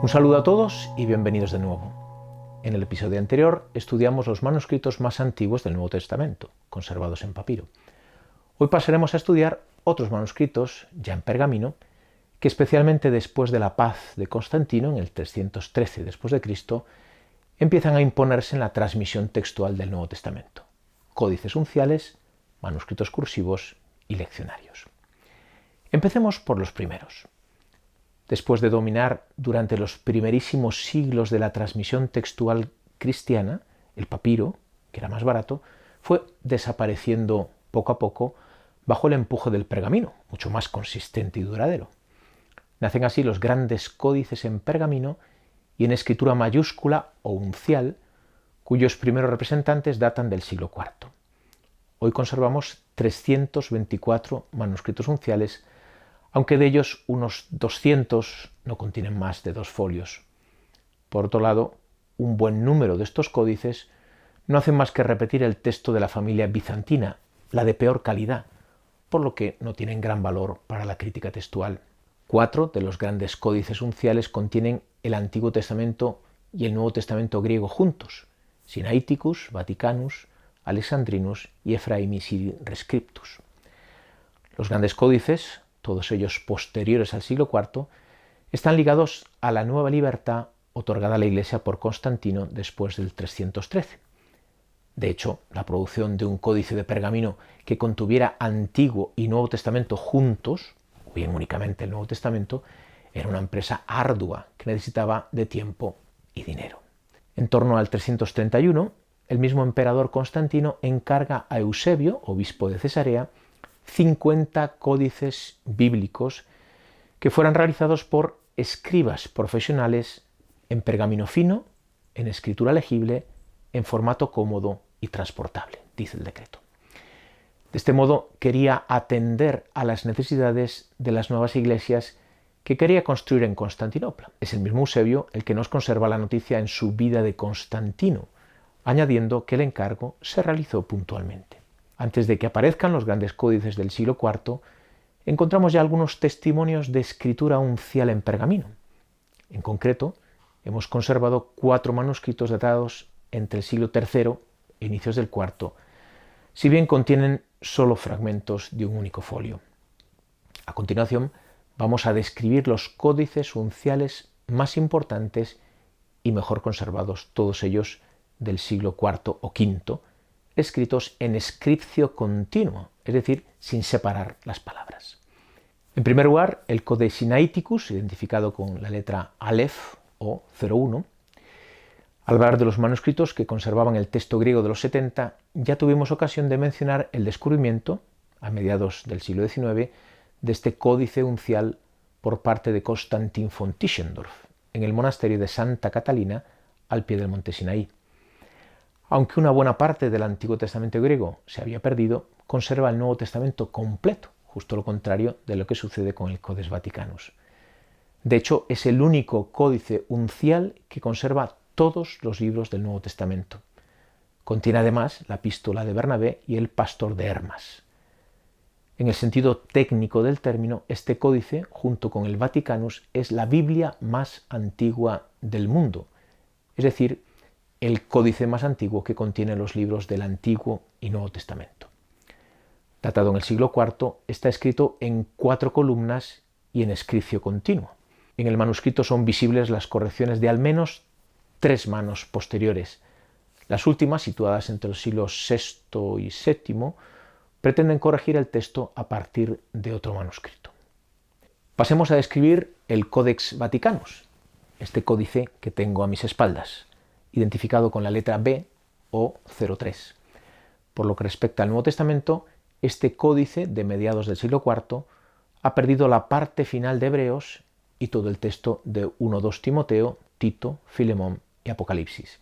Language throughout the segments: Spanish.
Un saludo a todos y bienvenidos de nuevo. En el episodio anterior estudiamos los manuscritos más antiguos del Nuevo Testamento, conservados en papiro. Hoy pasaremos a estudiar otros manuscritos, ya en pergamino, que especialmente después de la paz de Constantino, en el 313 después de Cristo, empiezan a imponerse en la transmisión textual del Nuevo Testamento. Códices unciales, manuscritos cursivos y leccionarios. Empecemos por los primeros. Después de dominar durante los primerísimos siglos de la transmisión textual cristiana, el papiro, que era más barato, fue desapareciendo poco a poco bajo el empuje del pergamino, mucho más consistente y duradero. Nacen así los grandes códices en pergamino y en escritura mayúscula o uncial, cuyos primeros representantes datan del siglo IV. Hoy conservamos 324 manuscritos unciales, aunque de ellos unos 200 no contienen más de 2 folios. Por otro lado, un buen número de estos códices no hacen más que repetir el texto de la familia bizantina, la de peor calidad, por lo que no tienen gran valor para la crítica textual. 4 de los grandes códices unciales contienen el Antiguo Testamento y el Nuevo Testamento griego juntos, Sinaiticus, Vaticanus, Alexandrinus y Ephraemi Rescriptus. Los grandes códices, todos ellos posteriores al siglo IV, están ligados a la nueva libertad otorgada a la Iglesia por Constantino después del 313. De hecho, la producción de un códice de pergamino que contuviera Antiguo y Nuevo Testamento juntos, o bien únicamente el Nuevo Testamento, era una empresa ardua que necesitaba de tiempo y dinero. En torno al 331, el mismo emperador Constantino encarga a Eusebio, obispo de Cesarea, 50 códices bíblicos que fueran realizados por escribas profesionales en pergamino fino, en escritura legible, en formato cómodo y transportable, dice el decreto. De este modo quería atender a las necesidades de las nuevas iglesias que quería construir en Constantinopla. Es el mismo Eusebio el que nos conserva la noticia en su Vida de Constantino, añadiendo que el encargo se realizó puntualmente. Antes de que aparezcan los grandes códices del siglo IV, encontramos ya algunos testimonios de escritura uncial en pergamino. En concreto, hemos conservado 4 manuscritos datados entre el siglo III e inicios del IV, si bien contienen solo fragmentos de un único folio. A continuación, vamos a describir los códices unciales más importantes y mejor conservados, todos ellos del siglo IV o V, escritos en scriptio continuo, es decir, sin separar las palabras. En primer lugar, el Codex Sinaiticus, identificado con la letra Aleph o 01. Al hablar de los manuscritos que conservaban el texto griego de los 70, ya tuvimos ocasión de mencionar el descubrimiento, a mediados del siglo XIX, de este códice uncial por parte de Constantin von Tischendorf, en el monasterio de Santa Catalina, al pie del monte Sinaí. Aunque una buena parte del Antiguo Testamento griego se había perdido, conserva el Nuevo Testamento completo, justo lo contrario de lo que sucede con el Codex Vaticanus. De hecho, es el único códice uncial que conserva todos los libros del Nuevo Testamento. Contiene además la epístola de Bernabé y el Pastor de Hermas. En el sentido técnico del término, este códice, junto con el Vaticanus, es la Biblia más antigua del mundo, es decir, el códice más antiguo que contiene los libros del Antiguo y Nuevo Testamento. Datado en el siglo IV, está escrito en 4 columnas y en scriptio continuo. En el manuscrito son visibles las correcciones de al menos 3 manos posteriores. Las últimas, situadas entre los siglos VI y VII, pretenden corregir el texto a partir de otro manuscrito. Pasemos a describir el Codex Vaticanus, este códice que tengo a mis espaldas, identificado con la letra B o 03. Por lo que respecta al Nuevo Testamento, este códice de mediados del siglo IV ha perdido la parte final de Hebreos y todo el texto de 1-2 Timoteo, Tito, Filemón y Apocalipsis.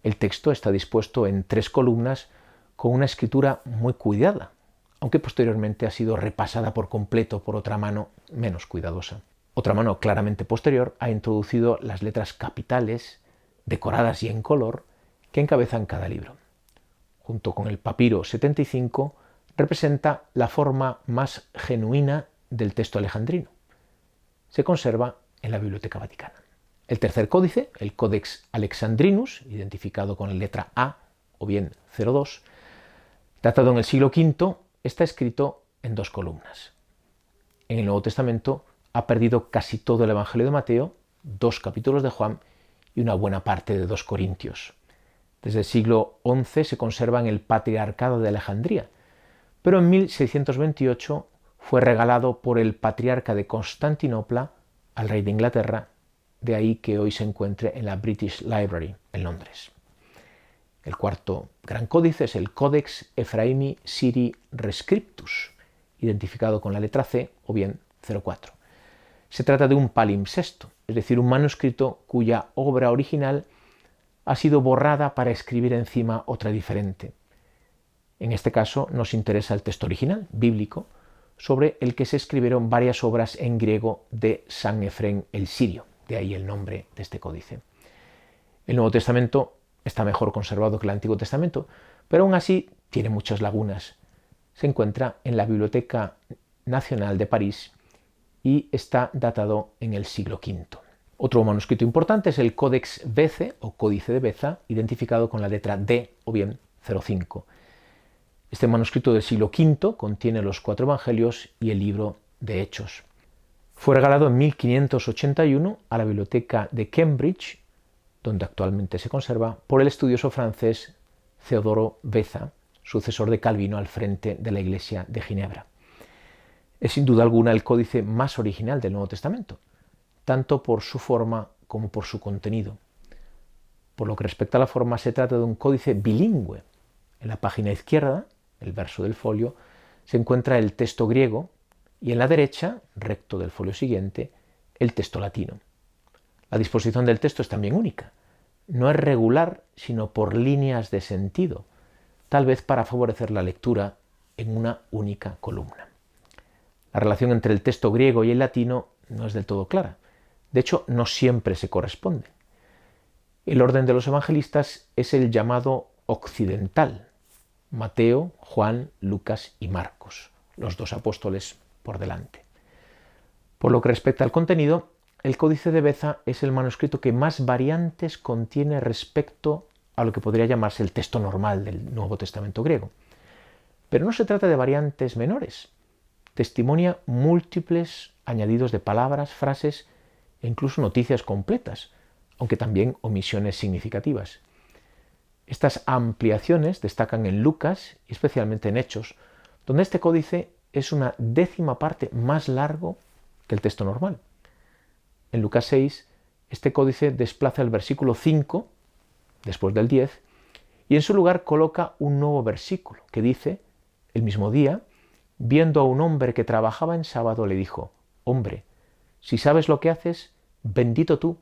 El texto está dispuesto en 3 columnas con una escritura muy cuidada, aunque posteriormente ha sido repasada por completo por otra mano menos cuidadosa. Otra mano claramente posterior ha introducido las letras capitales, decoradas y en color, que encabezan cada libro. Junto con el papiro 75, representa la forma más genuina del texto alejandrino. Se conserva en la Biblioteca Vaticana. El tercer códice, el Codex Alexandrinus, identificado con la letra A o bien 02, datado en el siglo V, está escrito en 2 columnas. En el Nuevo Testamento ha perdido casi todo el Evangelio de Mateo, 2 capítulos de Juan y una buena parte de 2 Corintios. Desde el siglo XI se conserva en el Patriarcado de Alejandría, pero en 1628 fue regalado por el patriarca de Constantinopla al rey de Inglaterra, de ahí que hoy se encuentre en la British Library en Londres. El cuarto gran códice es el Codex Ephraemi Syri Rescriptus, identificado con la letra C o bien 04. Se trata de un palimpsesto, es decir, un manuscrito cuya obra original ha sido borrada para escribir encima otra diferente. En este caso nos interesa el texto original, bíblico, sobre el que se escribieron varias obras en griego de San Efrén el Sirio, de ahí el nombre de este códice. El Nuevo Testamento está mejor conservado que el Antiguo Testamento, pero aún así tiene muchas lagunas. Se encuentra en la Biblioteca Nacional de París y está datado en el siglo V. Otro manuscrito importante es el Codex Bece o Códice de Beza, identificado con la letra D o bien 05. Este manuscrito del siglo V contiene los 4 evangelios y el libro de Hechos. Fue regalado en 1581 a la Biblioteca de Cambridge, donde actualmente se conserva, por el estudioso francés Theodoro Beza, sucesor de Calvino al frente de la Iglesia de Ginebra. Es sin duda alguna el códice más original del Nuevo Testamento, tanto por su forma como por su contenido. Por lo que respecta a la forma, se trata de un códice bilingüe. En la página izquierda, el verso del folio, se encuentra el texto griego y en la derecha, recto del folio siguiente, el texto latino. La disposición del texto es también única. No es regular, sino por líneas de sentido, tal vez para favorecer la lectura en una única columna. La relación entre el texto griego y el latino no es del todo clara. De hecho, no siempre se corresponden. El orden de los evangelistas es el llamado occidental. Mateo, Juan, Lucas y Marcos, los 2 apóstoles por delante. Por lo que respecta al contenido, el Códice de Beza es el manuscrito que más variantes contiene respecto a lo que podría llamarse el texto normal del Nuevo Testamento griego. Pero no se trata de variantes menores. Testimonia múltiples añadidos de palabras, frases e incluso noticias completas, aunque también omisiones significativas. Estas ampliaciones destacan en Lucas y especialmente en Hechos, donde este códice es una 10ª parte más largo que el texto normal. En Lucas 6, este códice desplaza el versículo 5, después del 10, y en su lugar coloca un nuevo versículo que dice: el mismo día, viendo a un hombre que trabajaba en sábado, le dijo: hombre, si sabes lo que haces, bendito tú,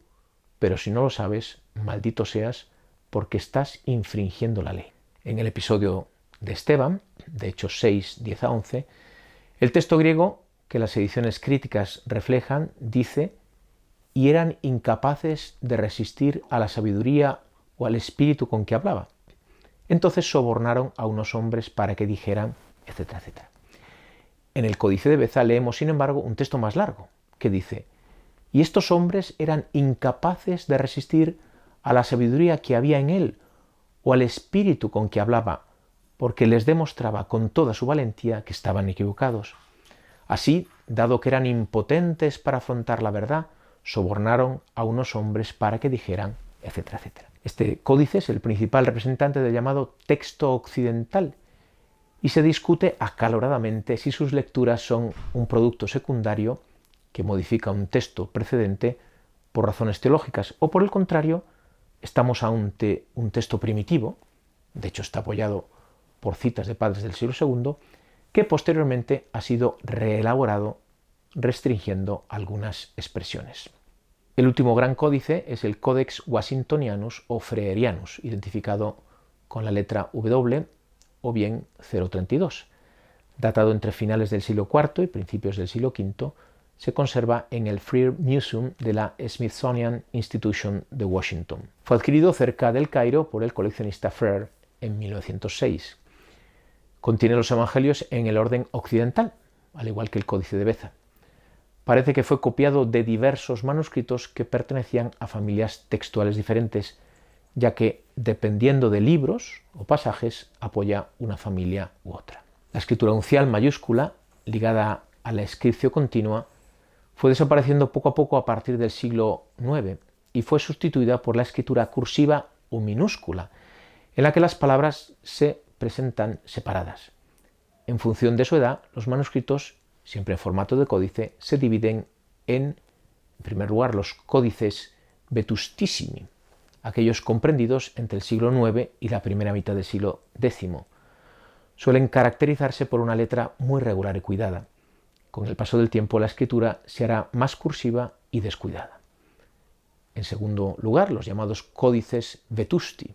pero si no lo sabes, maldito seas, porque estás infringiendo la ley. En el episodio de Esteban, de Hechos 6, 10 a 11, el texto griego que las ediciones críticas reflejan dice: y eran incapaces de resistir a la sabiduría o al espíritu con que hablaba. Entonces sobornaron a unos hombres para que dijeran, etcétera, etcétera. En el Códice de Beza leemos, sin embargo, un texto más largo, que dice: y estos hombres eran incapaces de resistir a la sabiduría que había en él o al espíritu con que hablaba, porque les demostraba con toda su valentía que estaban equivocados. Así, dado que eran impotentes para afrontar la verdad, sobornaron a unos hombres para que dijeran, etcétera, etcétera. Este códice es el principal representante del llamado texto occidental y se discute acaloradamente si sus lecturas son un producto secundario que modifica un texto precedente por razones teológicas o, por el contrario, estamos ante un texto primitivo, de hecho está apoyado por citas de padres del siglo II, que posteriormente ha sido reelaborado restringiendo algunas expresiones. El último gran códice es el Codex Washingtonianus o Freerianus, identificado con la letra W o bien 032. Datado entre finales del siglo IV y principios del siglo V, se conserva en el Freer Museum de la Smithsonian Institution de Washington. Fue adquirido cerca del Cairo por el coleccionista Freer en 1906. Contiene los evangelios en el orden occidental, al igual que el Códice de Beza. parece que fue copiado de diversos manuscritos que pertenecían a familias textuales diferentes, ya que, dependiendo de libros o pasajes, apoya una familia u otra. La escritura uncial mayúscula, ligada a la escripción continua, fue desapareciendo poco a poco a partir del siglo IX y fue sustituida por la escritura cursiva o minúscula, en la que las palabras se presentan separadas. En función de su edad, los manuscritos, siempre en formato de códice, se dividen en primer lugar, los códices vetustissimi, aquellos comprendidos entre el siglo IX y la primera mitad del siglo X. Suelen caracterizarse por una letra muy regular y cuidada. Con el paso del tiempo, la escritura se hará más cursiva y descuidada. En segundo lugar, los llamados códices vetusti,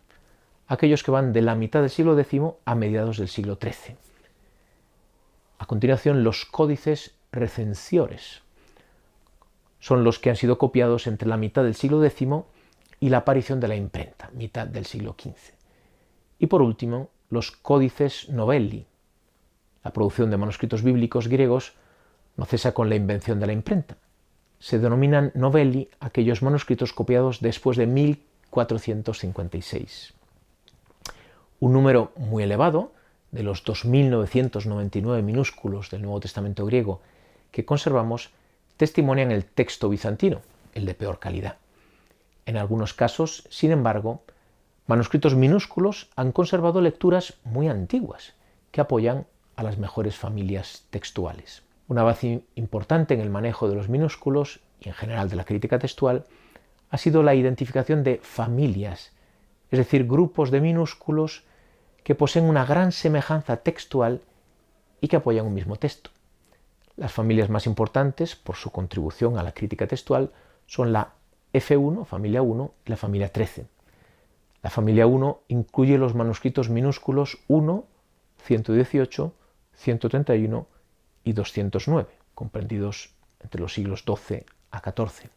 aquellos que van de la mitad del siglo X a mediados del siglo XIII. A continuación, los códices recensiores. Son los que han sido copiados entre la mitad del siglo X y la aparición de la imprenta, mitad del siglo XV. Y por último, los códices novelli. La producción de manuscritos bíblicos griegos no cesa con la invención de la imprenta. Se denominan novelli aquellos manuscritos copiados después de 1456. Un número muy elevado de los 2.999 minúsculos del Nuevo Testamento griego que conservamos testimonian el texto bizantino, el de peor calidad. En algunos casos, sin embargo, manuscritos minúsculos han conservado lecturas muy antiguas que apoyan a las mejores familias textuales. Un avance importante en el manejo de los minúsculos y en general de la crítica textual ha sido la identificación de familias, es decir, grupos de minúsculos que poseen una gran semejanza textual y que apoyan un mismo texto. Las familias más importantes por su contribución a la crítica textual son la F1, familia 1, y la familia 13. La familia 1 incluye los manuscritos minúsculos 1, 118, 131 y 209, comprendidos entre los siglos XII a XIV.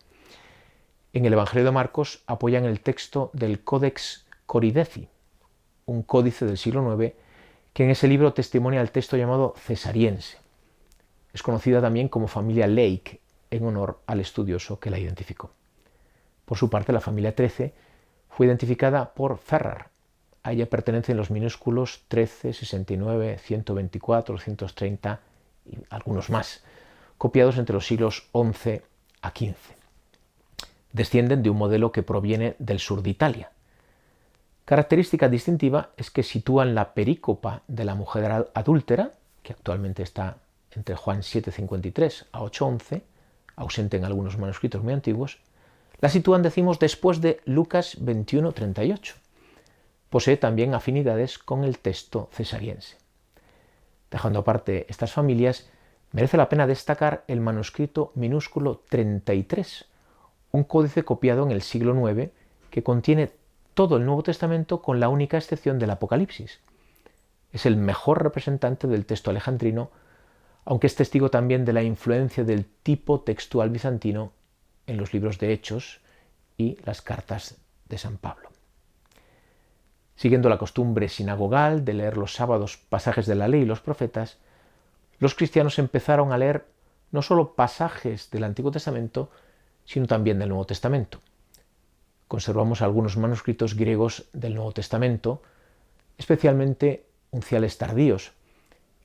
En el Evangelio de Marcos apoyan el texto del Codex Corideci, un códice del siglo IX que en ese libro testimonia el texto llamado Cesariense. Es conocida también como familia Lake en honor al estudioso que la identificó. Por su parte, la familia 13 fue identificada por Ferrar. A ella pertenecen los minúsculos 13, 69, 124, 130 y algunos más, copiados entre los siglos XI a XV. Descienden de un modelo que proviene del sur de Italia. Característica distintiva es que sitúan la perícopa de la mujer adúltera, que actualmente está entre Juan 7:53 a 8:11, ausente en algunos manuscritos muy antiguos, la sitúan, decimos, después de Lucas 21:38. Posee también afinidades con el texto cesariense. Dejando aparte estas familias, merece la pena destacar el manuscrito minúsculo 33, un códice copiado en el siglo IX que contiene todo el Nuevo Testamento con la única excepción del Apocalipsis. Es el mejor representante del texto alejandrino, aunque es testigo también de la influencia del tipo textual bizantino en los libros de Hechos y las cartas de San Pablo. Siguiendo la costumbre sinagogal de leer los sábados pasajes de la ley y los profetas, los cristianos empezaron a leer no solo pasajes del Antiguo Testamento, sino también del Nuevo Testamento. Conservamos algunos manuscritos griegos del Nuevo Testamento, especialmente unciales tardíos,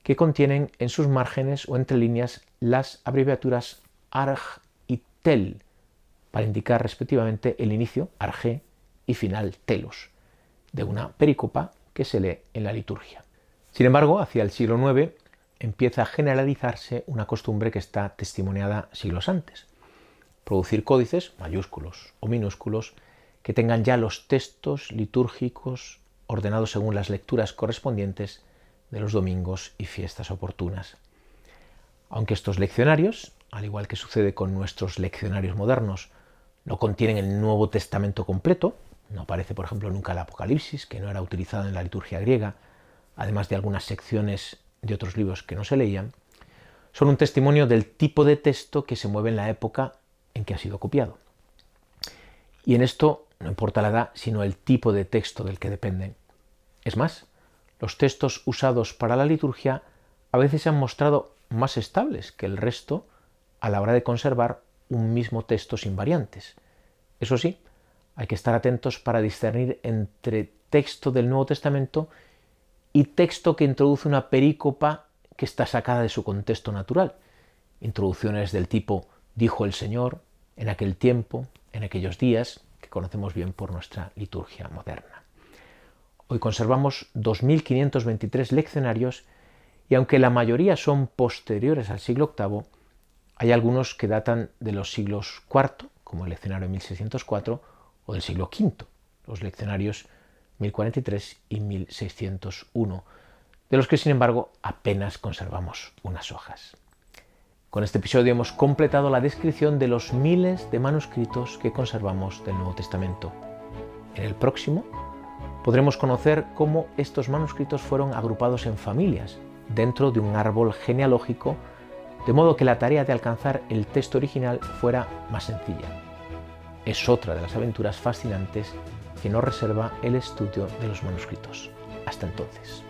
que contienen en sus márgenes o entre líneas las abreviaturas arg y tel, para indicar respectivamente el inicio, arge, y final, telos, de una perícopa que se lee en la liturgia. Sin embargo, hacia el siglo IX empieza a generalizarse una costumbre que está testimoniada siglos antes: producir códices, mayúsculos o minúsculos, que tengan ya los textos litúrgicos ordenados según las lecturas correspondientes de los domingos y fiestas oportunas. Aunque estos leccionarios, al igual que sucede con nuestros leccionarios modernos, no contienen el Nuevo Testamento completo, no aparece por ejemplo nunca el Apocalipsis, que no era utilizado en la liturgia griega, además de algunas secciones de otros libros que no se leían, son un testimonio del tipo de texto que se mueve en la época en que ha sido copiado. Y en esto no importa la edad, sino el tipo de texto del que dependen. Es más, los textos usados para la liturgia a veces se han mostrado más estables que el resto a la hora de conservar un mismo texto sin variantes. Eso sí, hay que estar atentos para discernir entre texto del Nuevo Testamento y texto que introduce una perícopa que está sacada de su contexto natural. Introducciones del tipo dijo el Señor, en aquel tiempo, en aquellos días, que conocemos bien por nuestra liturgia moderna. Hoy conservamos 2.523 leccionarios y aunque la mayoría son posteriores al siglo VIII, hay algunos que datan de los siglos IV, como el leccionario 1604, o del siglo V, los leccionarios 1043 y 1601, de los que sin embargo apenas conservamos unas hojas. Con este episodio hemos completado la descripción de los miles de manuscritos que conservamos del Nuevo Testamento. En el próximo podremos conocer cómo estos manuscritos fueron agrupados en familias dentro de un árbol genealógico, de modo que la tarea de alcanzar el texto original fuera más sencilla. Es otra de las aventuras fascinantes que nos reserva el estudio de los manuscritos. Hasta entonces.